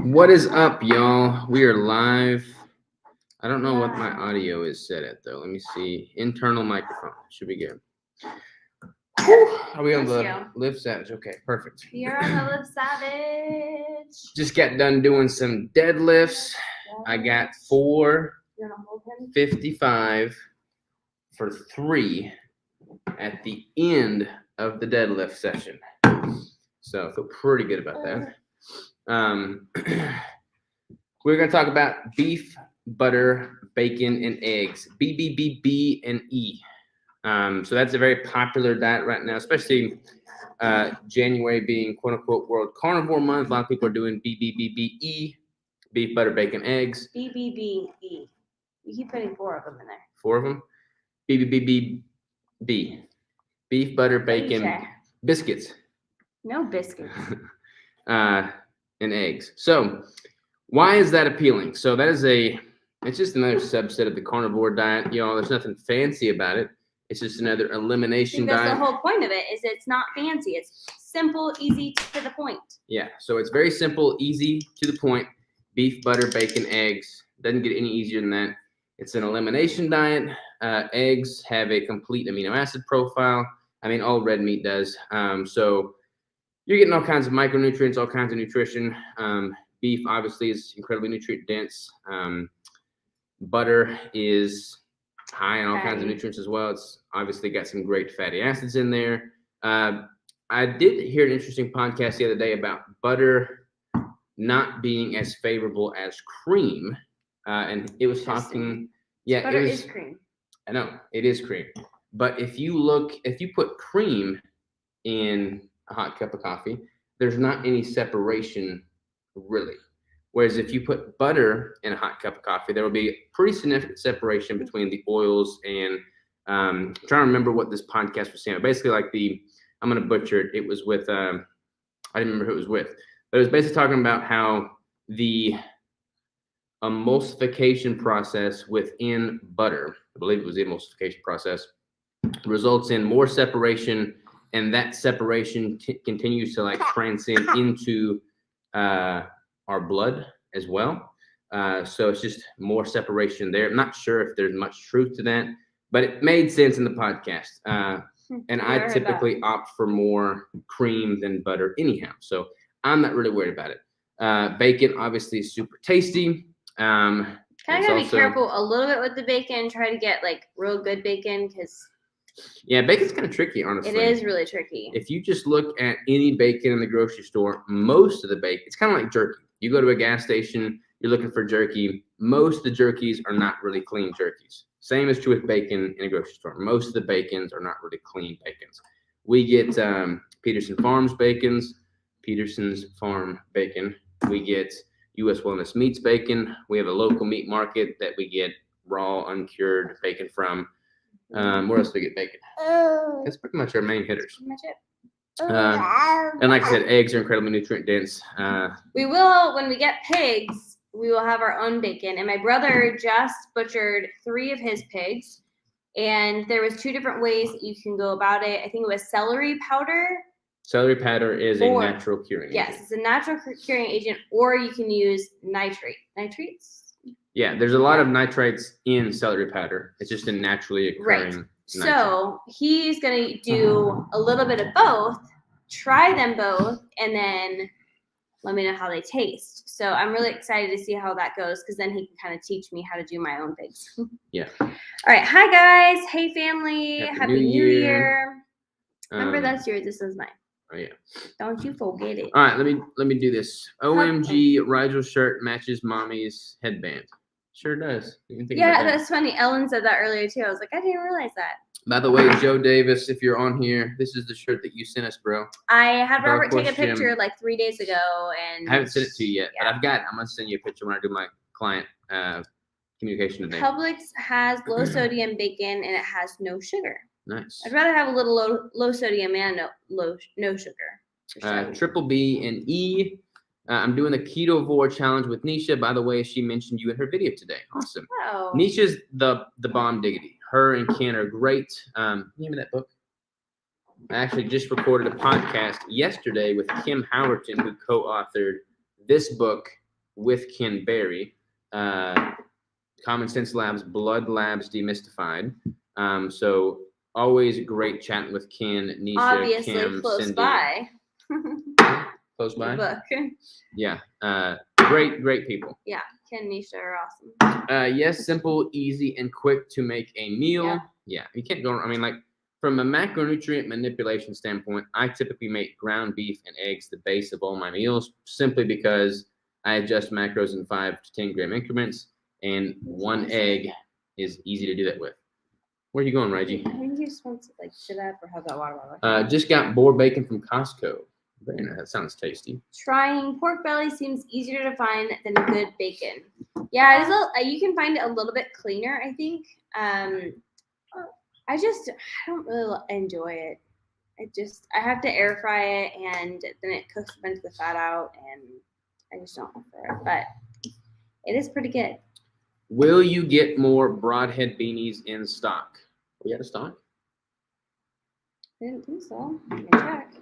What is up, y'all? We are live. I don't know what my audio is set at, though. Let me see. Internal microphone. Should be good. Are we on the Lift Savage? Okay, perfect. You're on the Lift Savage. Just got done doing some deadlifts. I got 455 for 3 at the end of the deadlift session. So I feel pretty good about that. We're going to talk about beef, butter, bacon, and eggs. BBB&E. So that's a very popular diet right now, especially January being quote unquote World Carnivore Month. A lot of people are doing BBBE, beef, butter, bacon, eggs. BBBE. You keep putting 4 of them in there. 4 of them. BBBB, beef, butter, bacon, biscuits. No biscuits. And eggs. So why is that appealing? So that is it's just another subset of the carnivore diet. You know, there's nothing fancy about it. It's just another elimination diet. That's the whole point of it, is it's not fancy. It's simple, easy, to the point. Yeah, so it's very simple, easy, to the point. Beef, butter, bacon, eggs. Doesn't get any easier than that. It's an elimination diet. Eggs have a complete amino acid profile. I mean, all red meat does. So you're getting all kinds of micronutrients, all kinds of nutrition. Beef, obviously, is incredibly nutrient dense. Butter is high in all kinds of nutrients as well. It's obviously got some great fatty acids in there. I did hear an interesting podcast the other day about butter not being as favorable as cream. And it was talking, butter is cream. I know, it is cream. But if you put cream in a hot cup of coffee, there's not any separation really. Whereas if you put butter in a hot cup of coffee, there will be a pretty significant separation between the oils and I'm trying to remember what this podcast was saying. Basically, I'm going to butcher it. It was with, I didn't remember who it was with, but it was basically talking about how the emulsification process within butter, I believe it was the emulsification process, results in more separation, and that separation continues to transcend into our blood as well. So it's just more separation there. I'm not sure if there's much truth to that, but it made sense in the podcast. And I typically opt for more cream than butter anyhow. So I'm not really worried about it. Bacon obviously is super tasty. Kind of gotta be careful a little bit with the bacon. Try to get real good bacon, because bacon's kind of tricky, honestly. It is really tricky. If you just look at any bacon in the grocery store, most of the bacon, it's kind of like jerky. You go to a gas station, you're looking for jerky. Most of the jerkies are not really clean jerkies. Same is true with bacon in a grocery store. Most of the bacons are not really clean bacons. We get Peterson Farms bacons, Peterson's Farm bacon. We get U.S. Wellness Meats bacon. We have a local meat market that we get raw, uncured bacon from. Where else do we get bacon? That's pretty much our main hitters. Pretty much it. And like I said, eggs are incredibly nutrient dense. We will, when we get pigs, we will have our own bacon. And my brother just butchered 3 of his pigs. And there was 2 different ways that you can go about it. I think it was celery powder. Celery powder is a natural curing agent. Yes, it's a natural curing agent, or you can use nitrates. Yeah, there's a lot of nitrates in celery powder. It's just a naturally occurring nitrate. So he's going to do a little bit of both, try them both, and then let me know how they taste. So I'm really excited to see how that goes, because then he can kind of teach me how to do my own pigs. Yeah. All right. Hi, guys. Hey, family. Happy New Year. Remember, that's yours. This is mine. Oh, yeah. Don't you forget it. All right. Let me do this. OMG, Rigel's shirt matches mommy's headband. Sure does. Yeah, that's funny. Ellen said that earlier too. I was like, I didn't realize that. By the way, Joe Davis, if you're on here, this is the shirt that you sent us, bro. I had Robert take a picture 3 days ago, and I haven't sent it to you yet, but I've got it. I'm gonna send you a picture when I do my client communication today. Publix has low sodium bacon, and it has no sugar. Nice. I'd rather have a little low sodium and no sugar. Triple B and E. I'm doing the ketovore challenge with Nisha. By the way, she mentioned you in her video today. Awesome. Oh. Nisha's the bomb diggity. Her and Ken are great. Name of that book? I actually just recorded a podcast yesterday with Kim Howerton, who co-authored this book with Ken Berry. Common Sense Labs, Blood Labs Demystified. So always great chatting with Ken, Nisha, Obviously, Kim, close Cindy. by. Close by? The book. Yeah. Great people. Yeah, Ken and Nisha are awesome. Yes, simple, easy, and quick to make a meal. Yeah. Yeah, you can't go. I mean, like from a macronutrient manipulation standpoint, I typically make ground beef and eggs the base of all my meals, simply because I adjust macros in 5 to 10 gram increments, and one egg is easy to do that with. Where are you going, Reggie? I think you just want to like sit up or have that water. Just got boar bacon from Costco. Very nice. That sounds tasty. Trying pork belly seems easier to find than good bacon. Yeah, you can find it a little bit cleaner, I think. I don't really enjoy it. I have to air fry it, and then it cooks a bunch of the fat out, and I just don't prefer it. But it is pretty good. Will you get more broadhead beanies in stock? We out of stock? I didn't think so. I can check.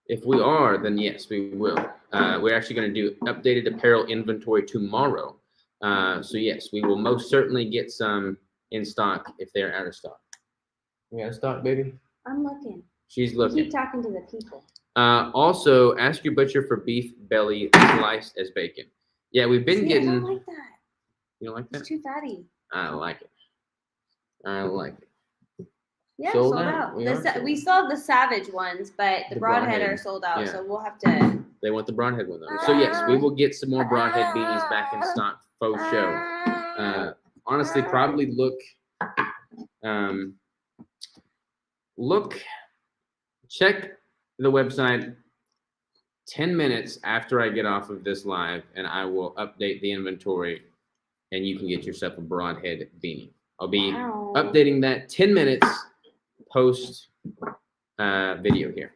If we are, then yes, we will. We're actually going to do updated apparel inventory tomorrow. So yes, we will most certainly get some in stock if they're out of stock. We out of stock, baby? I'm looking. She's looking. Keep talking to the people. Also, ask your butcher for beef belly sliced as bacon. Yeah, we've been getting. I don't like that. You don't like that? It's too fatty. I like it. I like it. Yeah, Sold sold out. out. We still have the Savage ones, but the broadhead are sold out, yeah. so we'll have to. They want the broadhead one though. So yes, we will get some more broadhead beanies back in stock. Faux show. Honestly, probably check the website 10 minutes after I get off of this live, and I will update the inventory, and you can get yourself a broadhead beanie. I'll be updating that 10 minutes post video here.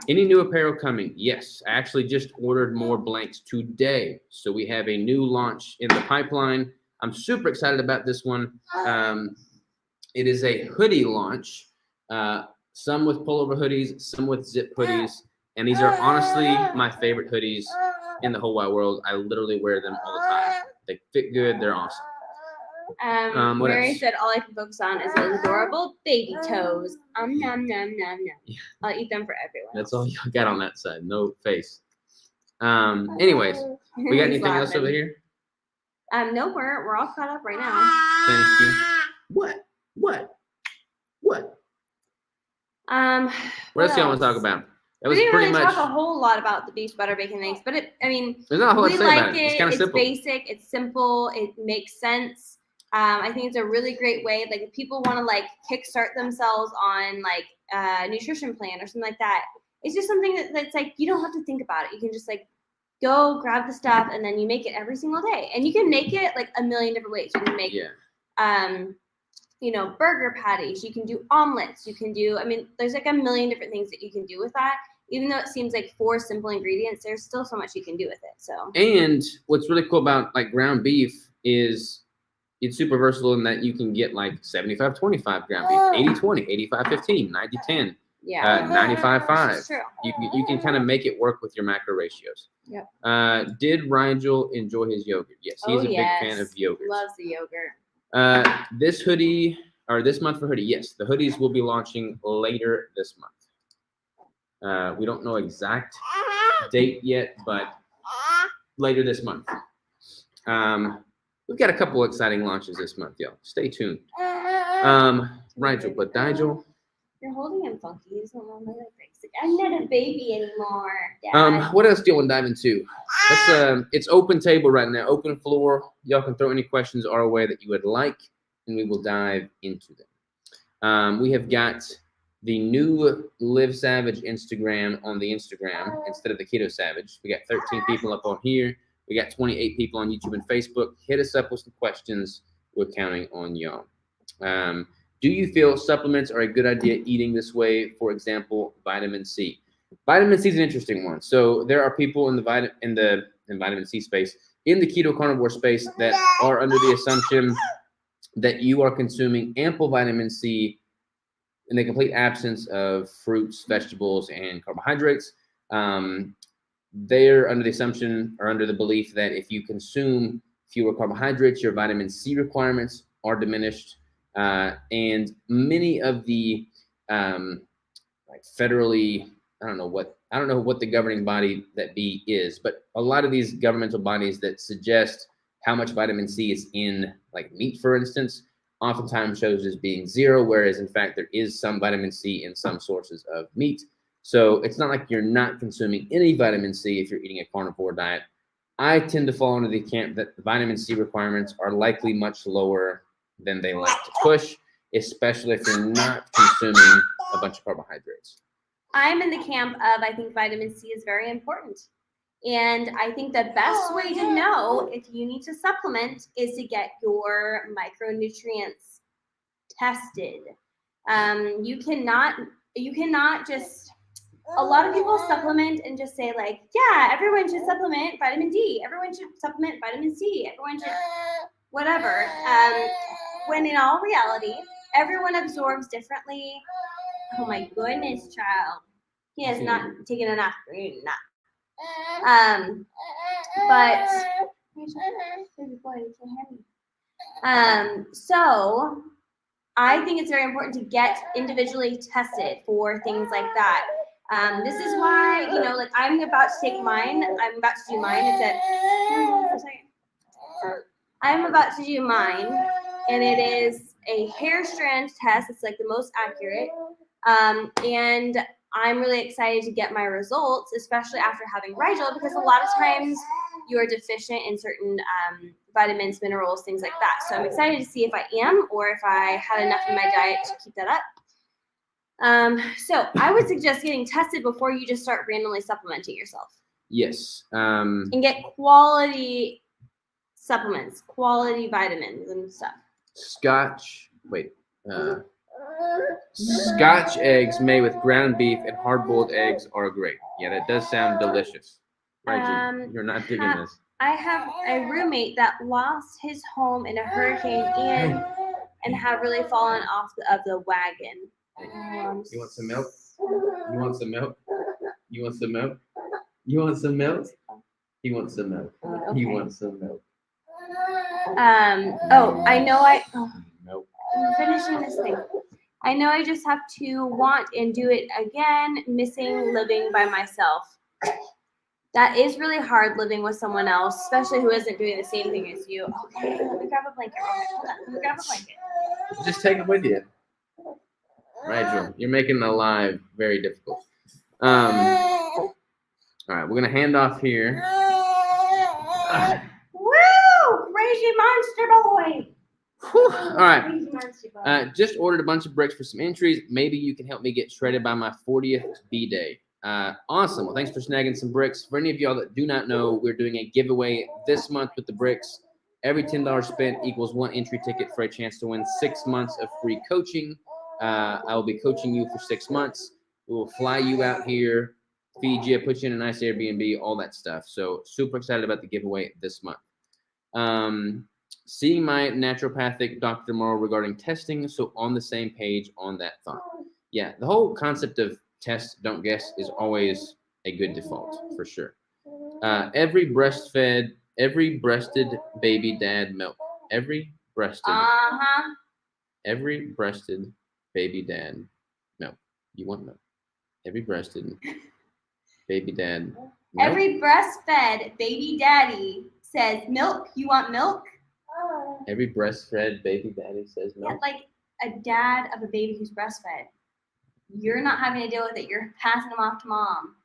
Any new apparel coming? Yes, I actually just ordered more blanks today. So we have a new launch in the pipeline. I'm super excited about this one. It is a hoodie launch, some with pullover hoodies, some with zip hoodies. And these are honestly my favorite hoodies in the whole wide world. I literally wear them all the time. They fit good. They're awesome. Mary said all I can focus on is those adorable baby toes. Nom nom nom nom. Yeah. I'll eat them for everyone. That's all you got on that side. No face. Anyways, we got anything else over here? No, we're all caught up right now. Thank you. What? What else do y'all want to talk about? That was we didn't pretty really much talk a whole lot about the beef butter bacon eggs, but there's not a whole lot to say about it. It's kind of simple. It's basic. It's simple. It makes sense. I think it's a really great way. Like if people want to like kickstart themselves on like a nutrition plan or something like that, it's just something that's like you don't have to think about it. You can just like go grab the stuff and then you make it every single day. And you can make it like a million different ways. You can make burger patties. You can do omelets. You can do. There's like a million different things that you can do with that. Even though it seems like 4 simple ingredients, there's still so much you can do with it. So. And what's really cool about like ground beef is it's super versatile in that you can get like 75-25 ground beef, 80-20, 85-15, 90-10, 95-5. You can kind of make it work with your macro ratios. Yep. Did Rigel enjoy his yogurt? Yes, he's a big fan of yogurt. Loves the yogurt. This hoodie or this month for hoodie, yes, the hoodies will be launching later this month. We don't know exact date yet, but later this month. We've got a couple exciting launches this month, y'all. Stay tuned. Rigel, but Digel. You're holding him funky. He doesn't want to I'm not a baby anymore, Dad. What else do you want to dive into? It's open table right now, open floor. Y'all can throw any questions our way that you would like, and we will dive into them. We have got the new Live Savage Instagram on the Instagram instead of the Keto Savage. We got 13 people up on here. We got 28 people on YouTube and Facebook. Hit us up with some questions. We're counting on y'all. Do you feel supplements are a good idea eating this way? For example, vitamin C. Vitamin C is an interesting one. So there are people in the vitamin C space, in the keto carnivore space, that are under the assumption that you are consuming ample vitamin C in the complete absence of fruits, vegetables, and carbohydrates. they're under the assumption or under the belief that if you consume fewer carbohydrates, your vitamin C requirements are diminished. And many of the like federally, I don't know what the governing body that be is, but a lot of these governmental bodies that suggest how much vitamin C is in like meat, for instance, oftentimes shows as being 0, whereas in fact there is some vitamin C in some sources of meat. So it's not like you're not consuming any vitamin C if you're eating a carnivore diet. I tend to fall into the camp that the vitamin C requirements are likely much lower than they like to push, especially if you're not consuming a bunch of carbohydrates. I'm in the camp of I think vitamin C is very important. And I think the best way to know if you need to supplement is to get your micronutrients tested. You cannot just, a lot of people supplement and just say like, yeah, everyone should supplement vitamin D. Everyone should supplement vitamin C. Everyone should whatever. When in all reality, everyone absorbs differently. Oh my goodness, child. He has not taken enough green nap. But so I think it's very important to get individually tested for things like that. This is why, like I'm about to take mine. I'm about to do mine. I'm about to do mine, and it is a hair strand test. It's like the most accurate. And I'm really excited to get my results, especially after having Rigel, because a lot of times you are deficient in certain vitamins, minerals, things like that. So I'm excited to see if I am, or if I had enough in my diet to keep that up. So I would suggest getting tested before you just start randomly supplementing yourself. Yes. And get quality supplements, quality vitamins and stuff. Scotch eggs made with ground beef and hard-boiled eggs are great. Yeah, that does sound delicious. Right, you're not digging this. I have a roommate that lost his home in a hurricane and have really fallen off of the wagon. You want some milk? You want some milk? You want some milk? You want some milk? He wants some milk. Okay. He wants some milk. Nope. I'm finishing this thing. I know I just have to want and do it again, missing living by myself. That is really hard living with someone else, especially who isn't doing the same thing as you. Okay, let me grab a blanket. Hold on, let me grab a blanket. Just take it with you. Rigel, you're making the live very difficult. All right, we're gonna hand off here. Woo! Crazy monster boy! All right. Just ordered a bunch of bricks for some entries. Maybe you can help me get shredded by my 40th B-Day. Awesome. Well, thanks for snagging some bricks. For any of y'all that do not know, we're doing a giveaway this month with the bricks. Every $10 spent equals 1 entry ticket for a chance to win 6 months of free coaching. I will be coaching you for 6 months. We will fly you out here, feed you, put you in a nice Airbnb, all that stuff. So super excited about the giveaway this month. Seeing my naturopathic doctor tomorrow regarding testing, so on the same page on that thought. Yeah, the whole concept of test, don't guess is always a good default, for sure. Every breasted baby dad milk. Every breasted baby dad milk. You want milk. Every breasted baby dad milk. Every breastfed baby daddy says milk. You want milk? Every breastfed baby daddy says milk. Yeah, like a dad of a baby who's breastfed. You're not having to deal with it. You're passing them off to mom.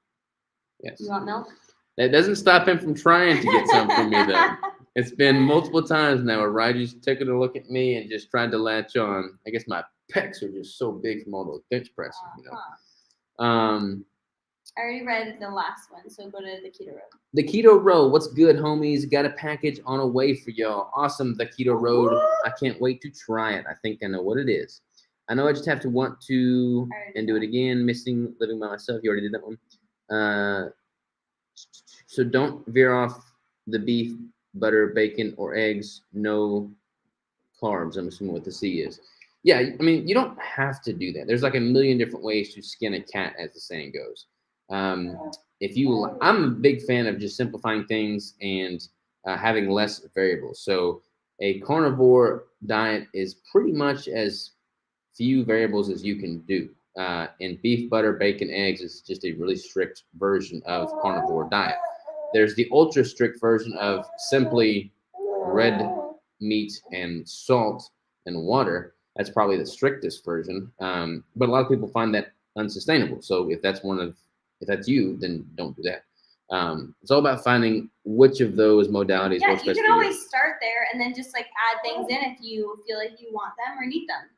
Yes. You want milk? That doesn't stop him from trying to get some from me, though. It's been multiple times now where Ryder's taken a look at me and just tried to latch on. I guess my pecs are just so big from all those bench presses, I already read the last one, so go to the Keto Road. The Keto Road, what's good, homies? Got a package on a way for y'all. Awesome, the Keto Road. I can't wait to try it. I think I know what it is. I know I just have to want to and do it again. Missing living by myself. You already did that one. So don't veer off the beef, butter, bacon, or eggs. No carbs. I'm assuming what the C is. Yeah, I mean, you don't have to do that. There's like a million different ways to skin a cat, as the saying goes. I'm a big fan of just simplifying things and having less variables. So a carnivore diet is pretty much as few variables as you can do. And beef, butter, bacon, eggs is just a really strict version of carnivore diet. There's the ultra strict version of simply red meat and salt and water. That's probably the strictest version. But a lot of people find that unsustainable. So if that's you, then don't do that. It's all about finding which of those modalities Yeah, works you best can for you. always start there and then just like add things in if you feel like you want them or need them.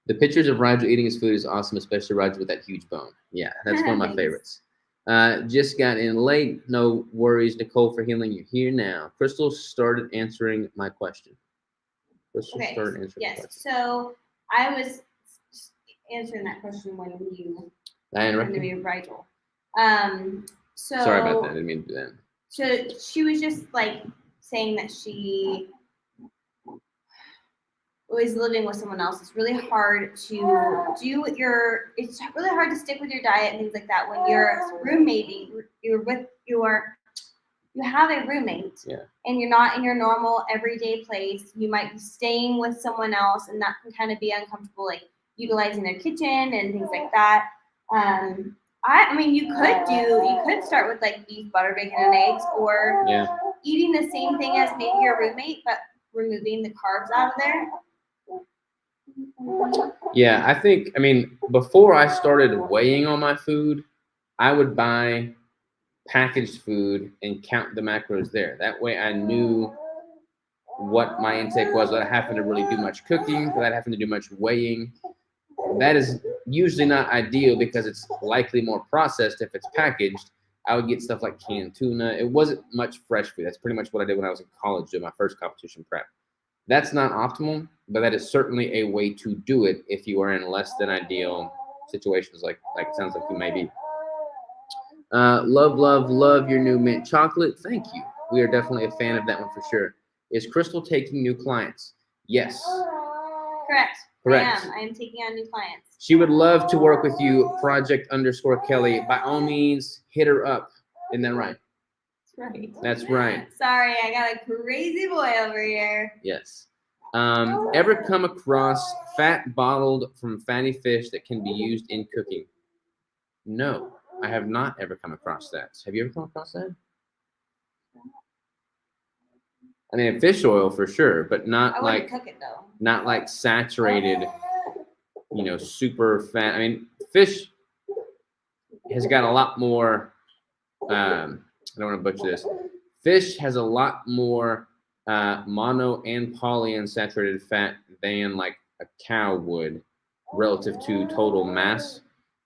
The pictures of Roger eating his food is awesome, especially Roger with that huge bone. Yeah, that's one of my Thanks. favorites. Just got in late. No worries, Nicole, for healing. You're here now. Crystal started answering my question. Crystal Okay. started answering my Yes. question. So I was answering that question when you interviewed Rigel. So Sorry about that. I didn't mean to do that. So she was just like saying that she was living with someone else. It's really hard to it's really hard to stick with your diet and things like that when you're roommating, you have a roommate, and you're not in your normal everyday place. You might be staying with someone else, and that can kind of be uncomfortable, like utilizing their kitchen and things like that. I mean, you could start with like beef, butter, bacon, and eggs, or eating the same thing as maybe your roommate, but removing the carbs out of there. Yeah, I mean, before I started weighing on my food, I would buy packaged food and count the macros there. That way I knew what my intake was without having to really do much cooking, without having to do much weighing. That is usually not ideal because it's likely more processed if it's packaged. I would get stuff like canned tuna. It wasn't much fresh food. That's pretty much what I did when I was in college doing my first competition prep. That's not optimal, but that is certainly a way to do it if you are in less than ideal situations like it sounds like you may be. Love your new mint chocolate. Thank you. We are definitely a fan of that one for sure. Is Crystal taking new clients? Yes. Correct. I am taking on new clients. She would love to work with you, Project_Kelly. By all means, hit her up. Isn't that right? Right. That's right. Sorry, I got a crazy boy over here. Yes. Ever come across fat bottled from fatty fish that can be used in cooking? No, I have not ever come across that. Have you ever come across that? I mean, fish oil for sure, but not like cook it though. Not like saturated, super fat. I mean, fish has got a lot more. I don't want to butcher this. Fish has a lot more mono and polyunsaturated fat than like a cow would relative to total mass.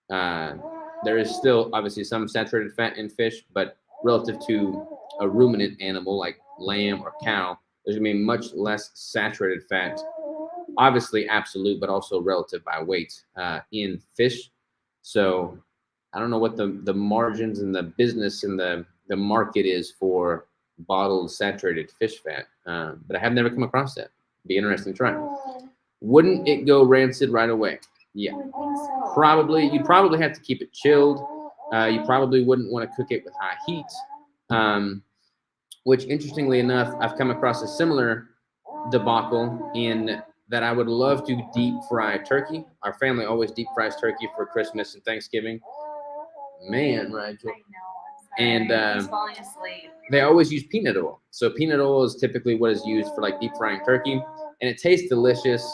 There is still obviously some saturated fat in fish, but relative to a ruminant animal like lamb or cow, there's gonna be much less saturated fat. Obviously absolute, but also relative by weight in fish. So I don't know what the margins and the business and the market is for bottled saturated fish fat, but I have never come across that. Be interesting to try. Wouldn't it go rancid right away? Yeah, probably. You'd probably have to keep it chilled. You probably wouldn't want to cook it with high heat. Which, interestingly enough, I've come across a similar debacle in that I would love to deep fry turkey. Our family always deep fries turkey for Christmas and Thanksgiving. Man, right? I know. And he's falling asleep. They always use peanut oil. So peanut oil is typically what is used for like deep frying turkey, and it tastes delicious.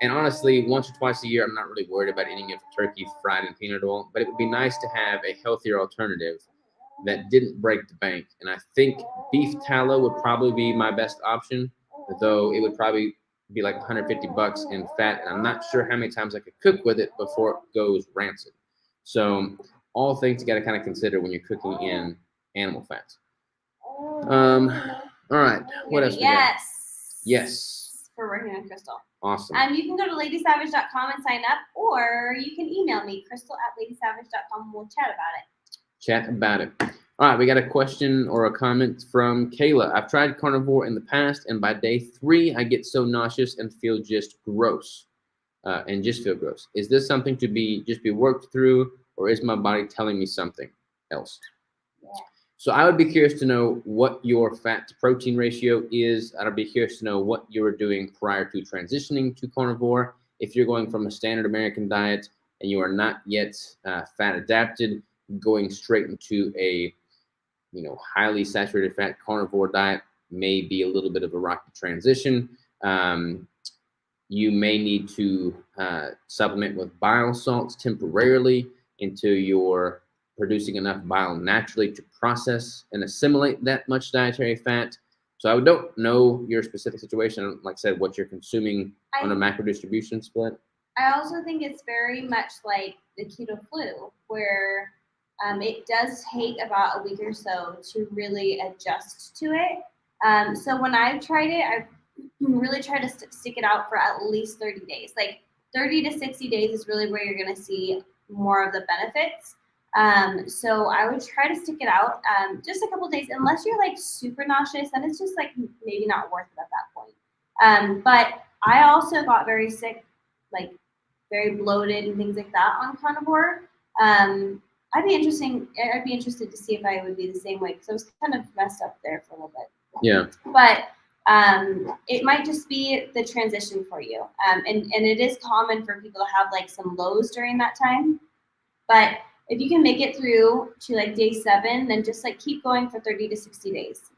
And honestly, once or twice a year, I'm not really worried about eating a turkey fried in peanut oil, but it would be nice to have a healthier alternative that didn't break the bank. And I think beef tallow would probably be my best option, though it would probably be like $150 in fat, and I'm not sure how many times I could cook with it before it goes rancid. So all things you got to kind of consider when you're cooking in animal fats. All right, what else we got? Yes. For working on Crystal. Awesome. You can go to ladysavage.com and sign up, or you can email me, crystal@ladysavage.com, and we'll chat about it. All right, we got a question or a comment from Kayla. I've tried carnivore in the past, and by day 3, I get so nauseous and feel just gross. Is this something to be worked through, or is my body telling me something? else. Yeah. So I would be curious to know what your fat to protein ratio is. I'd be curious to know what you were doing prior to transitioning to carnivore. If you're going from a standard American diet and you are not yet fat adapted, going straight into a highly saturated fat carnivore diet may be a little bit of a rocky transition. You may need to supplement with bile salts temporarily until you're producing enough bile naturally to process and assimilate that much dietary fat. So I don't know your specific situation, like I said, what you're consuming on a macro distribution split. I also think it's very much like the keto flu, where it does take about a week or so to really adjust to it. So when I've tried it, I've really tried to stick it out for at least 30 days. Like 30 to 60 days is really where you're going to see more of the benefits. So I would try to stick it out just a couple days, unless you're like super nauseous, then it's just like maybe not worth it at that point. But I also got very sick, like very bloated and things like that on carnivore. I'd be interested to see if I would be the same way, because I was kind of messed up there for a little bit. Yeah. But it might just be the transition for you. And it is common for people to have like some lows during that time. But if you can make it through to like day 7, then just like keep going for 30 to 60 days.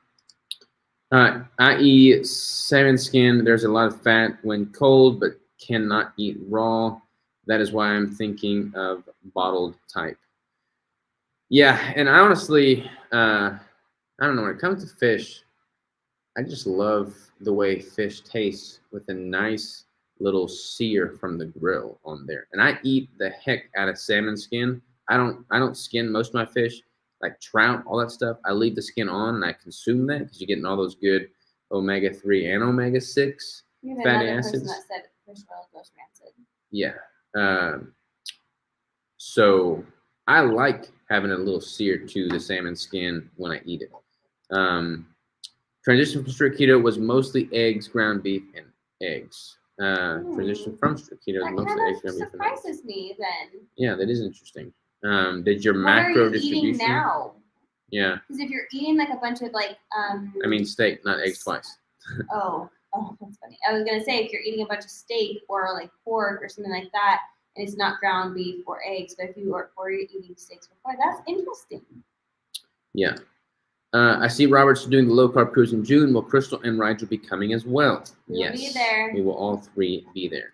I.e. salmon skin, there's a lot of fat when cold, but cannot eat raw. That is why I'm thinking of bottled type. Yeah, and I honestly, I don't know, when it comes to fish, I just love the way fish tastes with a nice little sear from the grill on there. And I eat the heck out of salmon skin. I don't skin most of my fish, like trout, all that stuff. I leave the skin on and I consume that because you're getting all those good omega-3 and omega-6 fatty acids. That said fish oil goes rancid. Yeah. So I like having a little sear to the salmon skin when I eat it. Transition from strict keto was mostly eggs, ground beef, and eggs. Transition from strict keto was mostly eggs, ground beef, and eggs. Surprises me then. Yeah, that is interesting. Did your What macro are you distribution? Eating now? Yeah. Because if you're eating like a bunch of like I mean steak, not eggs twice. Oh, that's funny. I was gonna say if you're eating a bunch of steak or like pork or something like that, and it's not ground beef or eggs, but if you were eating steaks before, that's interesting. Yeah. I see Robert's doing the low carb cruise in June. Will Crystal and Rigel be coming as well? We'll be there. We will all 3 be there.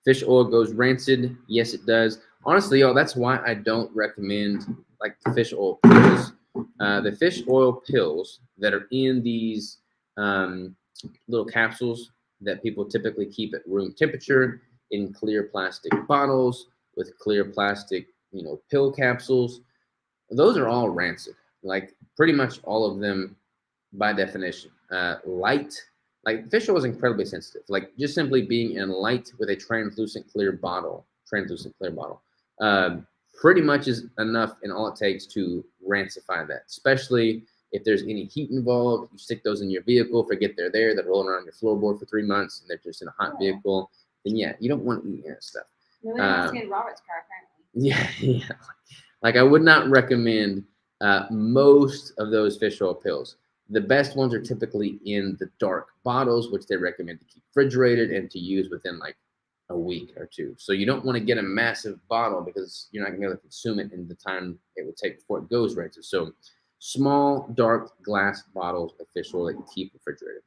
Fish oil goes rancid. Yes, it does. Honestly, y'all, that's why I don't recommend like the fish oil pills. The fish oil pills that are in these little capsules that people typically keep at room temperature in clear plastic bottles with clear plastic, pill capsules. Those are all rancid. Like pretty much all of them by definition. Light, like fish oil is incredibly sensitive. Like just simply being in light with a translucent clear bottle, pretty much is enough, and all it takes to rancify that, especially if there's any heat involved. You stick those in your vehicle, forget they're there, they're rolling around your floorboard for 3 months, and they're just in a hot vehicle, then yeah, you don't want to eat that stuff. Nobody wants to get in Robert's car, apparently. Yeah. Like I would not recommend most of those fish oil pills. The best ones are typically in the dark bottles, which they recommend to keep refrigerated and to use within like a week or 2. So you don't want to get a massive bottle because you're not going to be able to consume it in the time it will take before it goes rancid. So small, dark glass bottles of fish oil that you keep refrigerated.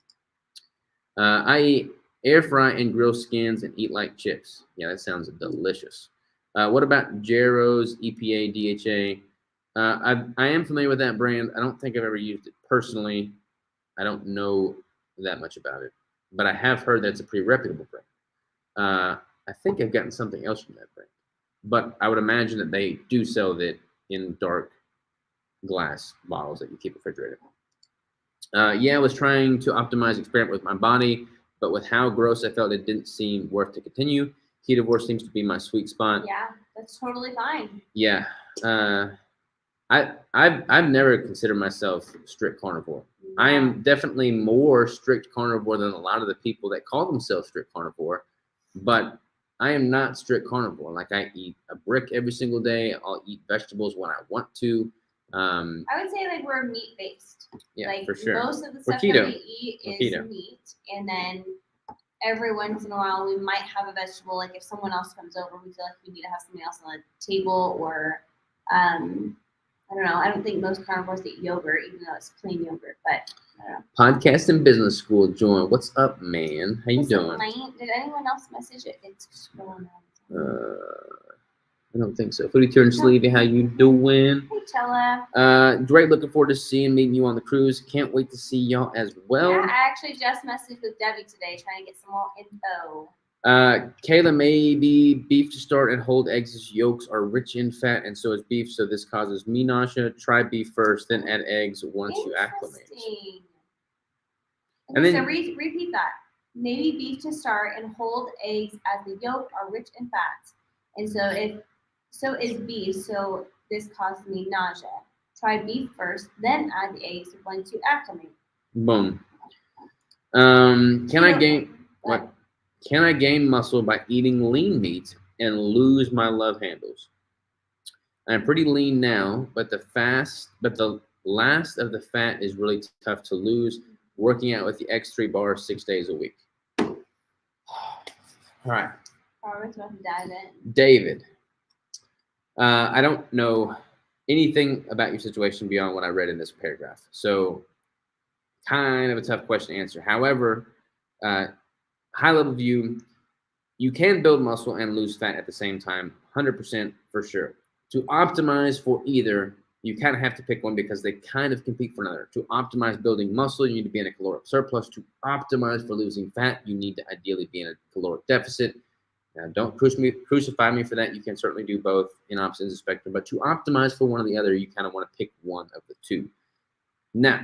I eat air fry and grill skins and eat like chips. Yeah, that sounds delicious. What about Jarrow's EPA DHA? I am familiar with that brand. I don't think I've ever used it personally. I don't know that much about it, but I have heard that it's a pretty reputable brand. I think I've gotten something else from that brand, but I would imagine that they do sell that in dark glass bottles that you keep refrigerated. Yeah, I was trying to optimize experiment with my body, but with how gross I felt, it didn't seem worth to continue. Ketovore seems to be my sweet spot. Yeah, that's totally fine. Yeah. I've never considered myself strict carnivore. I am definitely more strict carnivore than a lot of the people that call themselves strict carnivore, but I am not strict carnivore. Like I eat a brick every single day. I'll eat vegetables when I want to. I would say like we're meat based. Yeah, like for sure. most of the We're stuff keto. that we eat We're is keto. meat, and then every once in a while we might have a vegetable. Like if someone else comes over, we feel like we need to have something else on the table, or I don't know. I don't think most carnivores eat yogurt, even though it's plain yogurt. But I don't know. Podcast and business school join. What's up, man? How you What's up, doing? Lane? Did anyone else message it? It's going on. I don't think so. Footy Turn Sleevey, how you doing? Hey, Chella. Great. Looking forward to meeting you on the cruise. Can't wait to see y'all as well. Yeah, I actually just messaged with Debbie today, trying to get some more info. Kayla, maybe beef to start and hold eggs as yolks are rich in fat, and so is beef. So this causes me nausea. Try beef first, then add eggs once you acclimate. And then so repeat that. Maybe beef to start and hold eggs as the yolk are rich in fats, and so is beef. So this causes me nausea. Try beef first, then add the eggs once you acclimate. Boom. Can I gain muscle by eating lean meat and lose my love handles? I'm pretty lean now, but the last of the fat is really tough to lose. Working out with the X3 bar 6 days a week. All right. We're supposed to dive in. David, I don't know anything about your situation beyond what I read in this paragraph. So kind of a tough question to answer. However, high level view, you can build muscle and lose fat at the same time, 100% for sure. To optimize for either, you kind of have to pick one because they kind of compete for another. To optimize building muscle, you need to be in a caloric surplus. To optimize for losing fat, you need to ideally be in a caloric deficit. Now, don't crucify me for that. You can certainly do both in opposite ends of the spectrum. But to optimize for one or the other, you kind of want to pick one of the two. Now,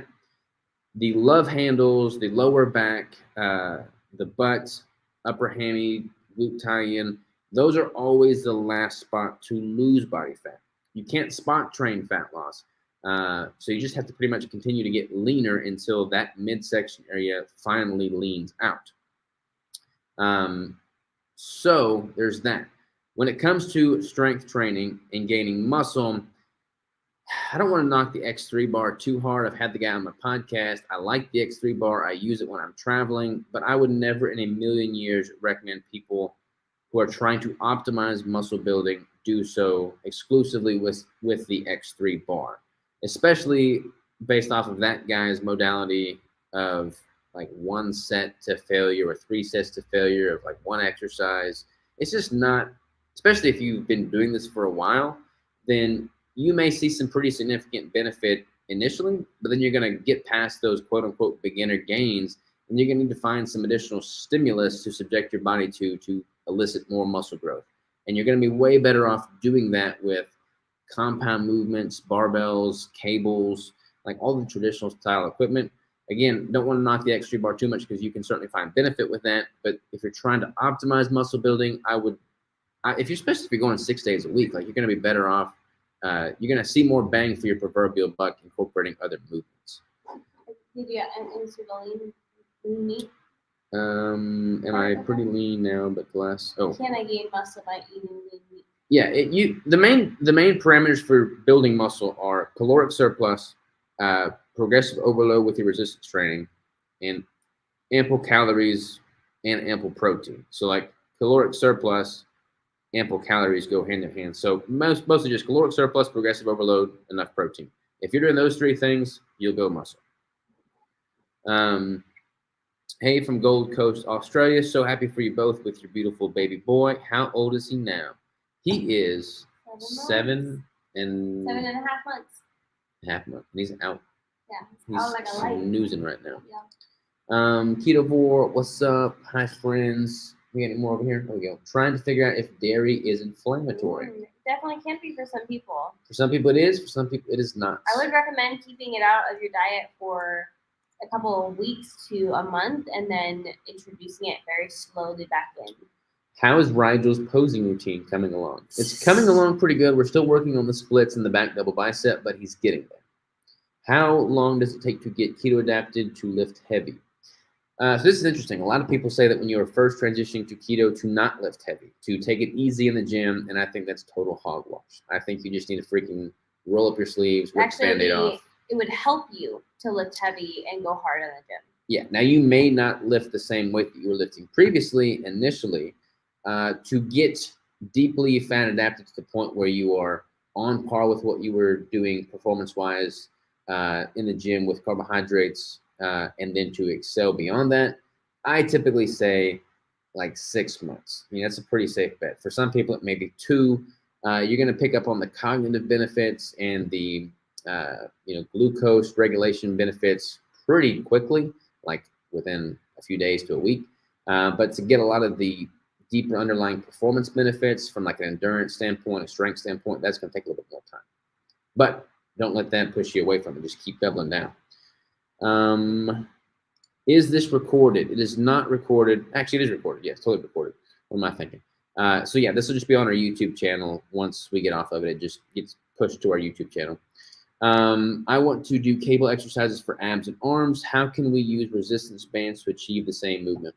the love handles, the lower back, the butt, upper hammy, glute tie-in, those are always the last spot to lose body fat. You can't spot train fat loss. So you just have to pretty much continue to get leaner until that midsection area finally leans out. So there's that. When it comes to strength training and gaining muscle, I don't want to knock the X3 bar too hard. I've had the guy on my podcast. I like the X3 bar. I use it when I'm traveling, but I would never in a million years recommend people who are trying to optimize muscle building do so exclusively with the X3 bar, especially based off of that guy's modality of like 1 set to failure or 3 sets to failure of like one exercise. It's just not, especially if you've been doing this for a while, then you may see some pretty significant benefit initially, but then you're going to get past those quote unquote beginner gains, and you're going to need to find some additional stimulus to subject your body to elicit more muscle growth. And you're going to be way better off doing that with compound movements, barbells, cables, like all the traditional style equipment. Again, don't want to knock the X3 bar too much because you can certainly find benefit with that. But if you're trying to optimize muscle building, especially if you're going 6 days a week, like you're going to be better off. You're going to see more bang for your proverbial buck incorporating other movements. Did you get into the lean meat? Am I pretty lean now? But Can I gain muscle by eating lean meat? Yeah, the main parameters for building muscle are caloric surplus, progressive overload with your resistance training, and ample calories and ample protein. So like caloric surplus, ample calories go hand in hand. So mostly just caloric surplus, progressive overload, enough protein. If you're doing those 3 things, you'll go muscle. Hey, from Gold Coast, Australia. So happy for you both with your beautiful baby boy. How old is he now? He is 7 and 7.5 months. Half month. He's out. Yeah, he's out like a light. Snoozing right now. Yeah. Ketovore, what's up? Hi, friends. We got any more over here? There we go. Trying to figure out if dairy is inflammatory. Definitely can be for some people. For some people it is. For some people it is not. I would recommend keeping it out of your diet for a couple of weeks to a month and then introducing it very slowly back in. How is Rigel's posing routine coming along? It's coming along pretty good. We're still working on the splits and the back double bicep, but he's getting there. How long does it take to get keto adapted to lift heavy? So this is interesting. A lot of people say that when you are first transitioning to keto to not lift heavy, to take it easy in the gym, and I think that's total hogwash. I think you just need to freaking roll up your sleeves, rip the Actually, Band-Aid off. it would help you to lift heavy and go hard in the gym. Yeah. Now you may not lift the same weight that you were lifting previously, initially, to get deeply fan adapted to the point where you are on par with what you were doing performance-wise in the gym with carbohydrates, and then to excel beyond that. I typically say like 6 months. I mean, that's a pretty safe bet. For some people, it may be 2. You're going to pick up on the cognitive benefits and the glucose regulation benefits pretty quickly, like within a few days to a week. But to get a lot of the deeper underlying performance benefits from like an endurance standpoint, a strength standpoint, that's going to take a little bit more time. But don't let that push you away from it. Just keep doubling down. Is this recorded? It is not recorded. Actually, it is recorded. Yes, totally recorded. What am I thinking? So yeah, this will just be on our YouTube channel. Once we get off of it, it just gets pushed to our YouTube channel. I want to do cable exercises for abs and arms. How can we use resistance bands to achieve the same movement?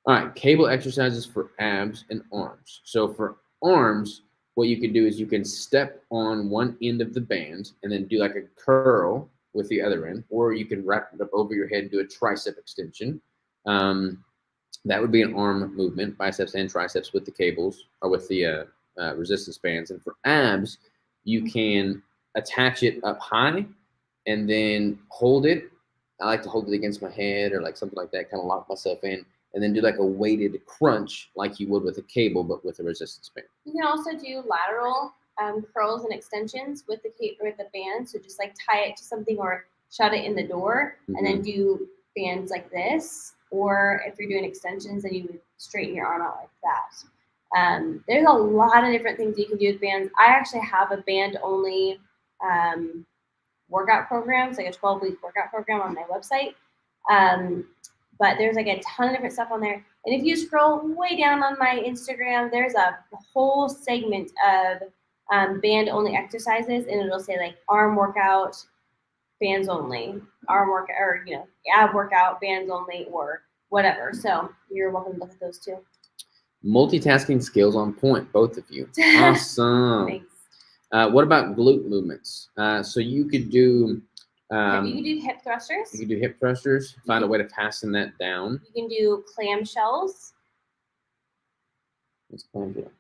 All right, cable exercises for abs and arms. So for arms, what you can do is you can step on one end of the band and then do like a curl with the other end, or you can wrap it up over your head and do a tricep extension. That would be an arm movement, biceps and triceps with the cables or with the resistance bands. And for abs, you can attach it up high and then hold it. I like to hold it against my head or like something like that, kind of lock myself in, and then do like a weighted crunch like you would with a cable, but with a resistance band. You can also do lateral curls and extensions with the band. So just like tie it to something or shut it in the door, and then do bands like this. Or if you're doing extensions, then you would straighten your arm out like that. There's a lot of different things you can do with bands. I actually have a band-only workout program. It's like a 12-week workout program on my website. But there's like a ton of different stuff on there. And if you scroll way down on my Instagram, there's a whole segment of band-only exercises, and it'll say like arm workout, bands only, arm workout, or ab workout, bands only, or whatever. So you're welcome to look at those too. Multitasking skills on point, both of you. Awesome. Thanks. What about glute movements? So you could do. You can do hip thrusters. You can do hip thrusters. Find a way to fasten that down. You can do clamshells. What's clamshell?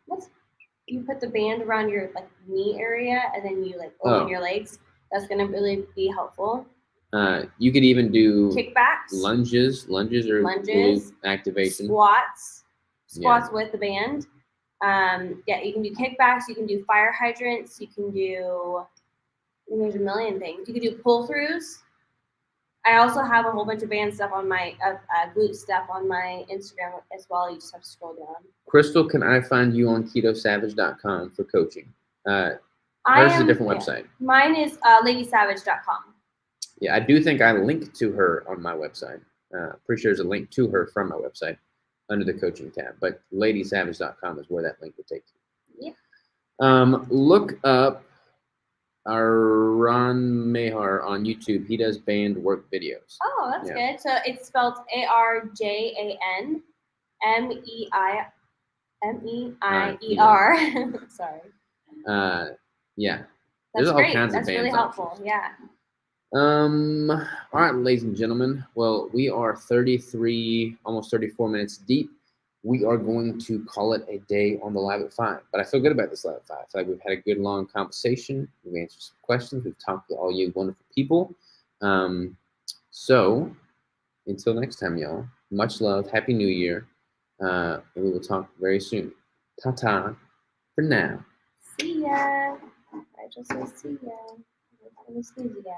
You put the band around your knee area, and then you open your legs. That's gonna really be helpful. You could even do kickbacks, lunges or glute activation, squats with the band. You can do kickbacks. You can do fire hydrants. You can do. There's a million things. You can do pull-throughs. I also have a whole bunch of band stuff on my glute stuff on my Instagram as well. You just have to scroll down. Crystal, can I find you on ketosavage.com for coaching? Hers is a different website. Mine is ladysavage.com. Yeah, I do think I linked to her on my website. Pretty sure there's a link to her from my website under the coaching tab. But ladysavage.com is where that link would take you. Yeah. Look up Ron Mahar on YouTube. He does band work videos. Oh, that's good. So it's spelled ARJAN MEIER. Sorry. Yeah. That's all great. kinds That's of bands really helpful. options. Yeah. All right, ladies and gentlemen. Well, we are 33, almost 34 minutes deep. We are going to call it a day on the Live at 5. But I feel good about this Live at 5. I feel like we've had a good long conversation. We've answered some questions. We've talked to all you wonderful people. So until next time, y'all, much love. Happy New Year. And we will talk very soon. Ta-ta for now. See ya. I just said see ya. I'm gonna sneeze again.